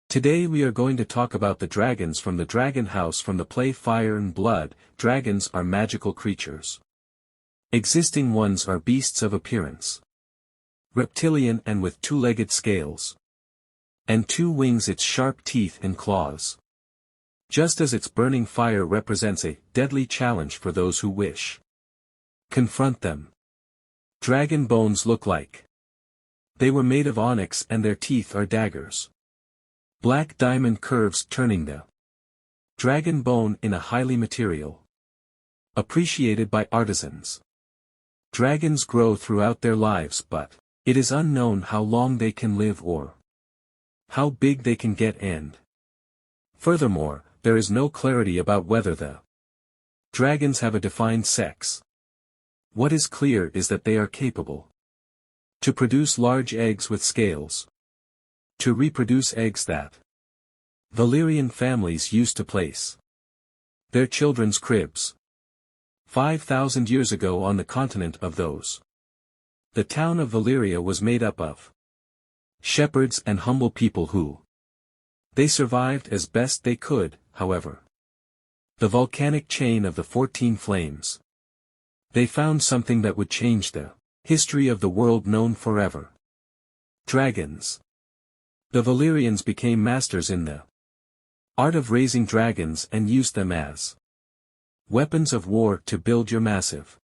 Today we are going to talk about the dragons from the Dragon House from the play Fire and Blood. Dragons are magical creatures. Existing ones are beasts of appearance. Reptilian and with two-legged scales. And two wings, its sharp teeth and claws. Just as its burning fire represents a deadly challenge for those who wish. Confront them. Dragon bones look like. They were made of onyx and their teeth are daggers. Black diamond curves turning the dragon bone in a highly material. Appreciated by artisans. Dragons grow throughout their lives, but it is unknown how long they can live or how big they can get, and furthermore, there is no clarity about whether the dragons have a defined sex. What is clear is that they are capable to produce large eggs with scales. To reproduce eggs that Valyrian families used to place their children's cribs. 5,000 years ago on the continent of those, the town of Valyria was made up of shepherds and humble people who they survived as best they could. However, the volcanic chain of the 14 flames, they found something that would change the history of the world known forever. Dragons. The Valyrians became masters in the art of raising dragons and used them as weapons of war to build your massive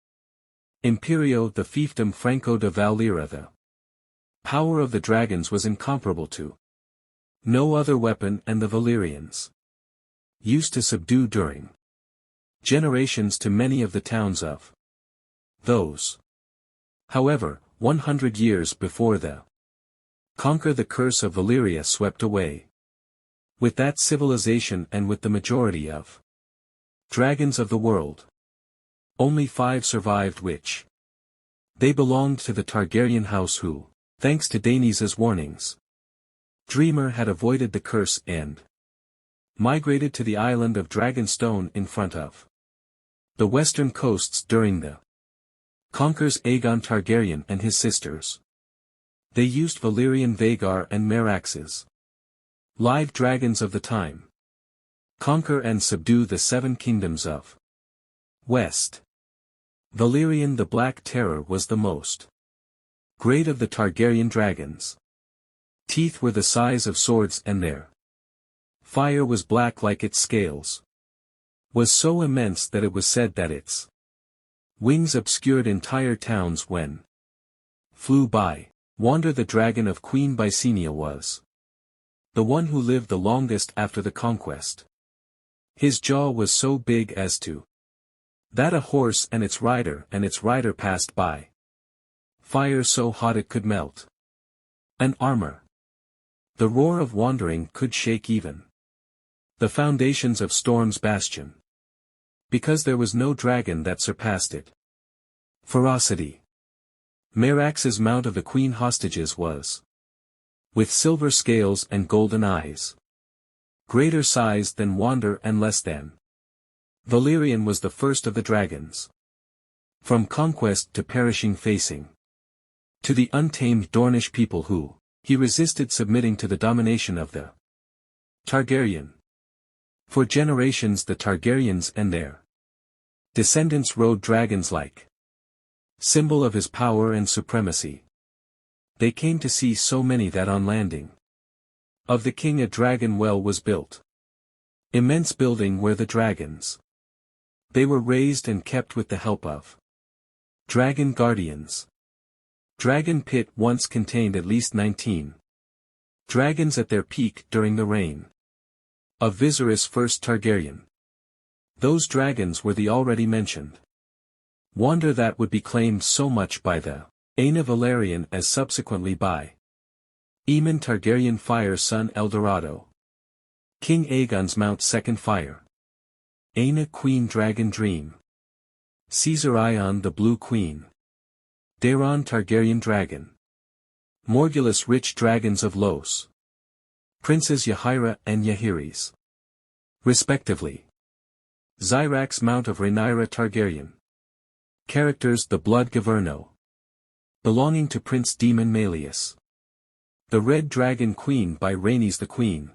Imperio, the fiefdom Franco de Valyria. The power of the dragons was incomparable to no other weapon, and the Valyrians used to subdue during generations to many of the towns of those. However, 100 years before the conquer, the curse of Valyria swept away. With that civilization and with the majority of dragons of the world, only 5 survived, which they belonged to the Targaryen house who, thanks to Daenerys' warnings, Dreamer had avoided the curse and migrated to the island of Dragonstone in front of the western coasts during the conquers Aegon Targaryen and his sisters. They used Valyrian Vagar and Meraxes, live dragons of the time, conquer and subdue the 7 kingdoms of West. Valyrian, the Black Terror, was the most great of the Targaryen dragons. Teeth were the size of swords and their fire was black like its scales. Was so immense that it was said that its wings obscured entire towns when flew by. Wander, the dragon of Queen Bysenia, was the one who lived the longest after the conquest. His jaw was so big as to that a horse and its rider passed by. Fire so hot it could melt an armor. The roar of wandering could shake even the foundations of Storm's bastion. Because there was no dragon that surpassed it. Ferocity. Merax's mount of the queen hostages was with silver scales and golden eyes. Greater size than Wander and less than Valyrian, was the first of the dragons. From conquest to perishing, facing to the untamed Dornish people who he resisted submitting to the domination of the Targaryen. For generations the Targaryens and their descendants rode dragons like symbol of his power and supremacy. They came to see so many that on landing of the king a dragon well was built. Immense building where the dragons they were raised and kept with the help of dragon guardians. Dragon pit once contained at least 19 dragons at their peak during the reign of Viserys I Targaryen. Those dragons were the already mentioned Wander that would be claimed so much by the Aena Valerian as subsequently by Aemon Targaryen Fire son Eldorado. King Aegon's Mount Second Fire. Aena Queen Dragon Dream. Caesar Ion the Blue Queen. Daeron Targaryen Dragon. Morgulus Rich Dragons of Los. Princes Yahaira and Yahiris. Respectively. Zyrax Mount of Rhaenyra Targaryen. Characters: the Blood Gaverno, belonging to Prince Daemon Malleus. The Red Dragon Queen by Rhaenys the Queen.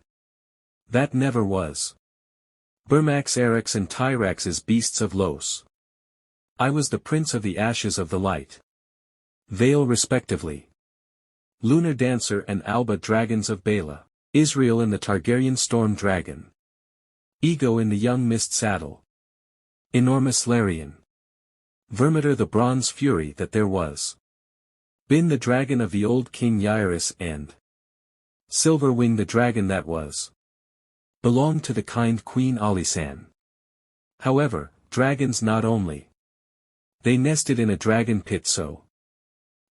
That never was. Bermax Eryx and Tyrax's beasts of Los. I was the prince of the ashes of the light. Veil respectively. Lunar Dancer and Alba dragons of Bela. Israel and the Targaryen storm dragon. Ego in the young mist saddle. Enormous Larian. Vermeter the bronze fury that there was. Bin the dragon of the old king Yairus and Silverwing the dragon that was. Belonged to the kind Queen Alisan. However, dragons not only. They nested in a dragon pit so.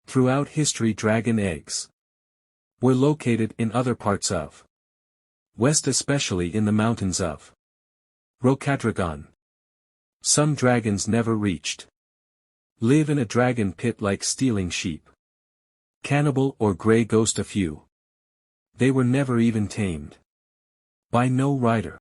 Throughout history dragon eggs were located in other parts of West, especially in the mountains of Rocadragon. Some dragons never reached. Live in a dragon pit like stealing sheep. Cannibal or grey ghost a few. They were never even tamed. By no rider.